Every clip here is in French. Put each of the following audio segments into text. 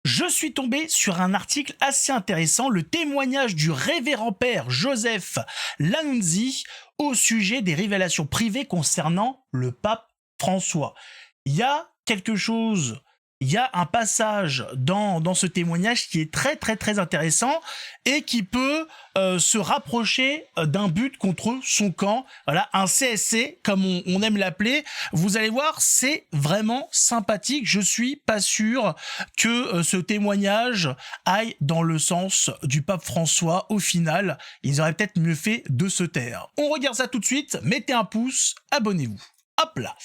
Je suis tombé sur un article assez intéressant, le témoignage du révérend père Joseph Lanunzi au sujet des révélations privées concernant le pape François. Il y a quelque chose, il y a un passage dans ce témoignage qui est très très très intéressant et qui peut se rapprocher d'un but contre son camp, voilà, un CSC comme on aime l'appeler. Vous allez voir, c'est vraiment sympathique. Je suis pas sûr que ce témoignage aille dans le sens du pape François. Au final, ils auraient peut-être mieux fait de se taire. On regarde ça tout de suite, mettez un pouce, abonnez-vous. Hop là.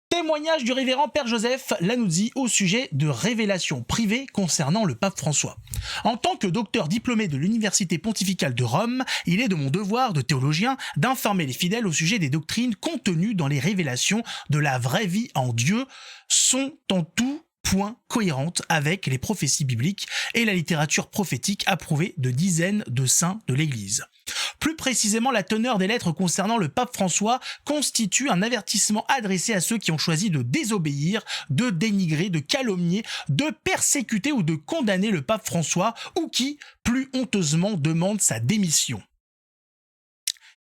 Témoignage du révérend père Joseph Lanuzzi au sujet de révélations privées concernant le pape François. En tant que docteur diplômé de l'Université pontificale de Rome, il est de mon devoir de théologien d'informer les fidèles au sujet des doctrines contenues dans les révélations de la vraie vie en Dieu, sont en tout point cohérentes avec les prophéties bibliques et la littérature prophétique approuvée de dizaines de saints de l'Église. Plus précisément, la teneur des lettres concernant le pape François constitue un avertissement adressé à ceux qui ont choisi de désobéir, de dénigrer, de calomnier, de persécuter ou de condamner le pape François, ou qui, plus honteusement, demandent sa démission.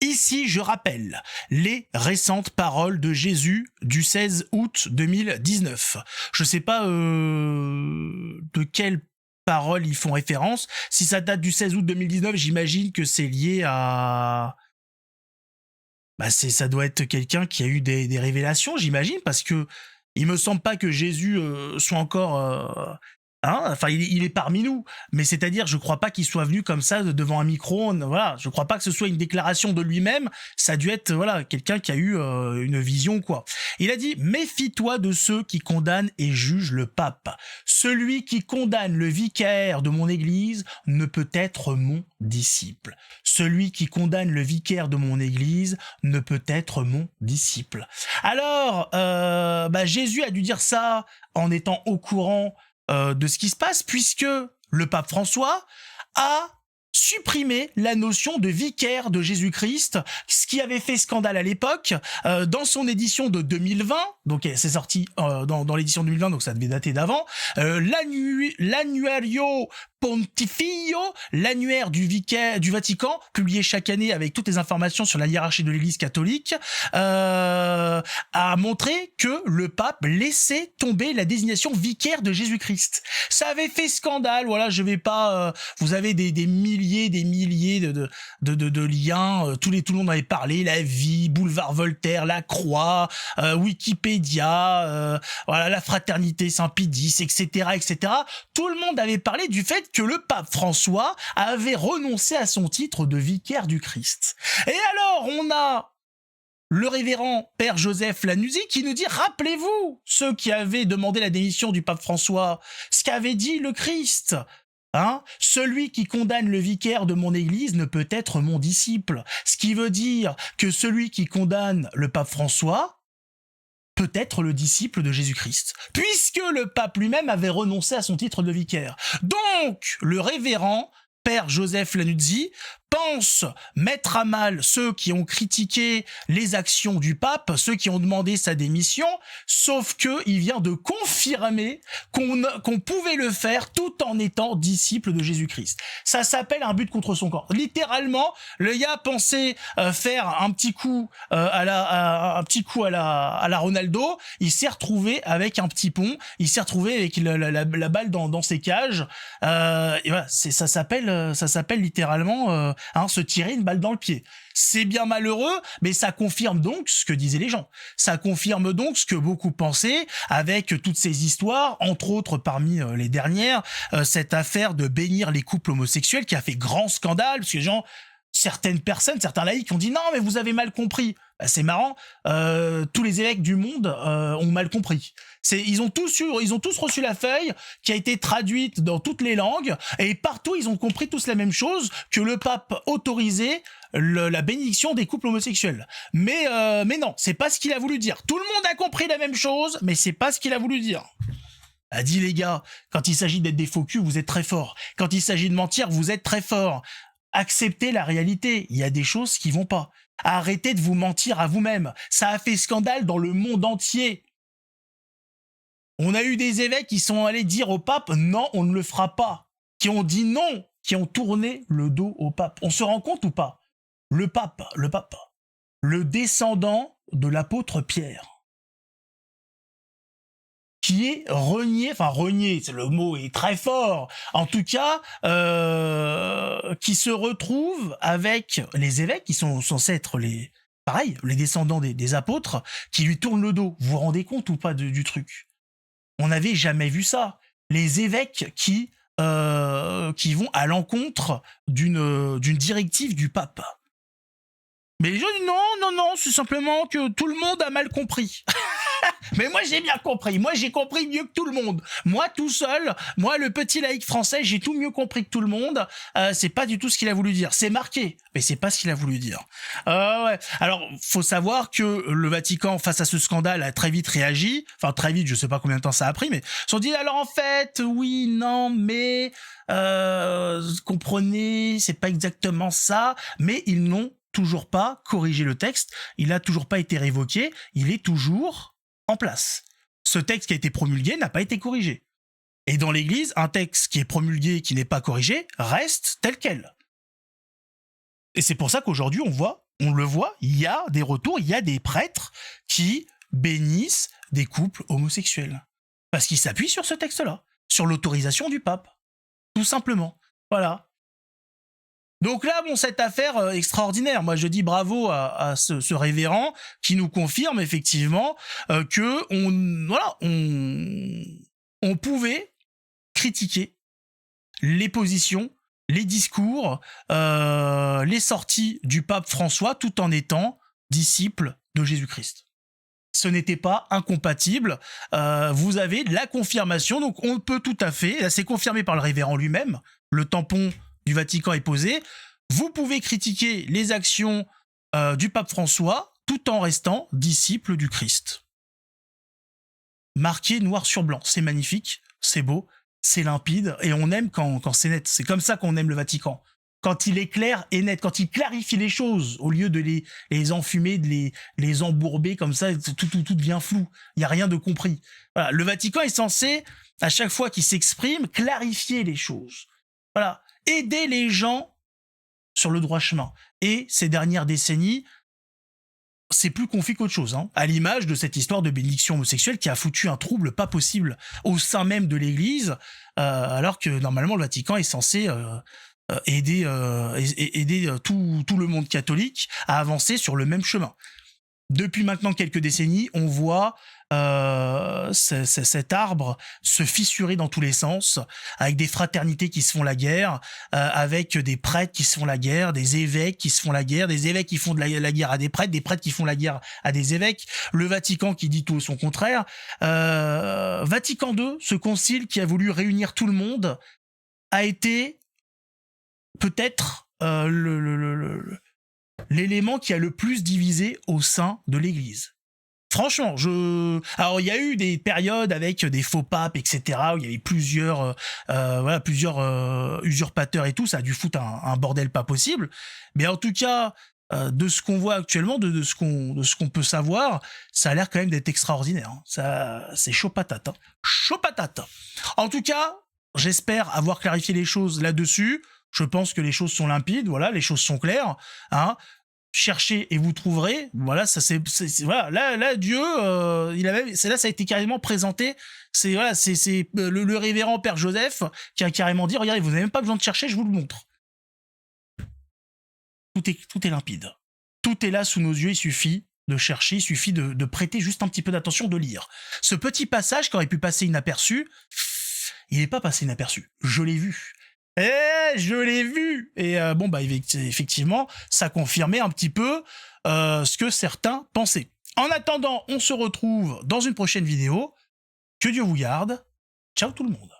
Ici, je rappelle les récentes paroles de Jésus du 16 août 2019. Je sais pas de quelle paroles ils font référence. Si ça date du 16 août 2019, j'imagine que c'est lié à... ça doit être quelqu'un qui a eu des révélations, j'imagine, parce que il me semble pas que Jésus soit encore... il est parmi nous, mais c'est-à-dire, je crois pas qu'il soit venu comme ça devant un micro. Voilà, je crois pas que ce soit une déclaration de lui-même. Ça a dû être quelqu'un qui a eu une vision quoi. Il a dit: méfie-toi de ceux qui condamnent et jugent le pape. Celui qui condamne le vicaire de mon église ne peut être mon disciple. Celui qui condamne le vicaire de mon église ne peut être mon disciple. Alors, Jésus a dû dire ça en étant au courant de ce qui se passe, puisque le pape François a supprimé la notion de vicaire de Jésus-Christ, ce qui avait fait scandale à l'époque, dans son édition de 2020, donc c'est sorti dans l'édition 2020, donc ça devait dater d'avant, l'annuario Pontifio, l'annuaire du Vatican, publié chaque année avec toutes les informations sur la hiérarchie de l'Église catholique, a montré que le pape laissait tomber la désignation vicaire de Jésus-Christ. Ça avait fait scandale, voilà, je vais pas... vous avez des milliers de liens, tout le monde avait parlé, La Vie, Boulevard Voltaire, La Croix, Wikipédia, voilà, la Fraternité Saint-Pédis, etc., etc. Tout le monde avait parlé du fait que le pape François avait renoncé à son titre de vicaire du Christ. Et alors, on a le révérend père Joseph Lanuzzi qui nous dit: rappelez-vous ceux qui avaient demandé la démission du pape François, ce qu'avait dit le Christ. Celui qui condamne le vicaire de mon église ne peut être mon disciple. Ce qui veut dire que celui qui condamne le pape François peut être le disciple de Jésus-Christ, puisque le pape lui-même avait renoncé à son titre de vicaire. Donc, le révérend père Joseph Lanuzzi pense mettre à mal ceux qui ont critiqué les actions du pape, ceux qui ont demandé sa démission, sauf que il vient de confirmer qu'on pouvait le faire tout en étant disciple de Jésus-Christ. Ça s'appelle un but contre son camp. Littéralement, le gars pensait faire un petit coup à la Ronaldo, il s'est retrouvé avec un petit pont, il s'est retrouvé avec la balle dans ses cages. Et voilà, ça s'appelle littéralement se tirer une balle dans le pied. C'est bien malheureux, mais ça confirme donc ce que disaient les gens. Ça confirme donc ce que beaucoup pensaient, avec toutes ces histoires, entre autres parmi les dernières, cette affaire de bénir les couples homosexuels qui a fait grand scandale, parce que les gens, certaines personnes, certains laïcs ont dit: non mais vous avez mal compris. C'est marrant, tous les évêques du monde ont mal compris. Ils ont tous reçu la feuille qui a été traduite dans toutes les langues, et partout ils ont compris tous la même chose, que le pape autorisait la bénédiction des couples homosexuels. Mais non, c'est pas ce qu'il a voulu dire. Tout le monde a compris la même chose, mais c'est pas ce qu'il a voulu dire. A dit: les gars, quand il s'agit d'être des faux culs, vous êtes très forts. Quand il s'agit de mentir, vous êtes très forts. Acceptez la réalité, il y a des choses qui vont pas. Arrêtez de vous mentir à vous-même. Ça a fait scandale dans le monde entier. On a eu des évêques qui sont allés dire au pape non, on ne le fera pas, qui ont dit non, qui ont tourné le dos au pape. On se rend compte ou pas? Le pape, le descendant de l'apôtre Pierre, qui est renié, enfin renié, le mot est très fort, en tout cas, qui se retrouve avec les évêques, qui sont censés être pareil, les descendants des apôtres, qui lui tournent le dos. Vous vous rendez compte ou pas du truc? On n'avait jamais vu ça. Les évêques qui vont à l'encontre d'une directive du pape. Mais les gens disent non, c'est simplement que tout le monde a mal compris. Mais moi j'ai bien compris, moi j'ai compris mieux que tout le monde. Moi tout seul, moi le petit laïc français, j'ai tout mieux compris que tout le monde. C'est pas du tout ce qu'il a voulu dire. C'est marqué, mais c'est pas ce qu'il a voulu dire. Ouais. Alors faut savoir que le Vatican face à ce scandale a très vite réagi. Enfin très vite, je sais pas combien de temps ça a pris, mais ils se sont dit alors en fait oui, non, mais comprenez, c'est pas exactement ça. Mais ils n'ont toujours pas corrigé le texte. Il a toujours pas été révoqué. Il est toujours en place. Ce texte qui a été promulgué n'a pas été corrigé. Et dans l'Église, un texte qui est promulgué, qui n'est pas corrigé, reste tel quel. Et c'est pour ça qu'aujourd'hui, on le voit, il y a des retours, il y a des prêtres qui bénissent des couples homosexuels. Parce qu'ils s'appuient sur ce texte-là, sur l'autorisation du pape. Tout simplement. Voilà. Donc là, bon, cette affaire extraordinaire. Moi, je dis bravo à ce révérend qui nous confirme effectivement que on pouvait critiquer les positions, les discours, les sorties du pape François tout en étant disciple de Jésus-Christ. Ce n'était pas incompatible. Vous avez la confirmation, donc on peut tout à fait. Là, c'est confirmé par le révérend lui-même. Le tampon du Vatican est posé. Vous pouvez critiquer les actions du pape François tout en restant disciple du Christ. Marqué noir sur blanc, c'est magnifique, c'est beau, c'est limpide, et on aime quand c'est net. C'est comme ça qu'on aime le Vatican. Quand il est clair et net, quand il clarifie les choses, au lieu de les enfumer, de les embourber comme ça, tout devient flou. Il n'y a rien de compris. Voilà. Le Vatican est censé, à chaque fois qu'il s'exprime, clarifier les choses. Voilà. Aider les gens sur le droit chemin. Et ces dernières décennies, c'est plus confus qu'autre chose, hein. À l'image de cette histoire de bénédiction homosexuelle qui a foutu un trouble pas possible au sein même de l'Église, alors que normalement le Vatican est censé aider tout le monde catholique à avancer sur le même chemin. Depuis maintenant quelques décennies, on voit cet arbre se fissurer dans tous les sens, avec des fraternités qui se font la guerre, avec des prêtres qui se font la guerre, des évêques qui se font la guerre, des évêques qui font la guerre à des prêtres qui font la guerre à des évêques, le Vatican qui dit tout son contraire. Vatican II, ce concile qui a voulu réunir tout le monde, a été peut-être l'élément qui a le plus divisé au sein de l'Église. Franchement, alors il y a eu des périodes avec des faux papes, etc., où il y avait plusieurs usurpateurs et tout, ça a dû foutre un bordel pas possible. Mais en tout cas, de ce qu'on voit actuellement, de ce qu'on peut savoir, ça a l'air quand même d'être extraordinaire. Hein. Ça, c'est chaud patate. Hein. Chaud patate. En tout cas, j'espère avoir clarifié les choses là-dessus. Je pense que les choses sont limpides, voilà, les choses sont claires. Hein. Cherchez et vous trouverez. Voilà, ça voilà. Là, Dieu, ça a été carrément présenté. C'est le révérend Père Joseph qui a carrément dit, regardez, vous n'avez même pas besoin de chercher, je vous le montre. Tout est limpide. Tout est là sous nos yeux. Il suffit de chercher, il suffit de prêter juste un petit peu d'attention, de lire. Ce petit passage qui aurait pu passer inaperçu, il n'est pas passé inaperçu. Je l'ai vu. Je l'ai vu. Et effectivement, ça confirmait un petit peu ce que certains pensaient. En attendant, on se retrouve dans une prochaine vidéo. Que Dieu vous garde. Ciao tout le monde.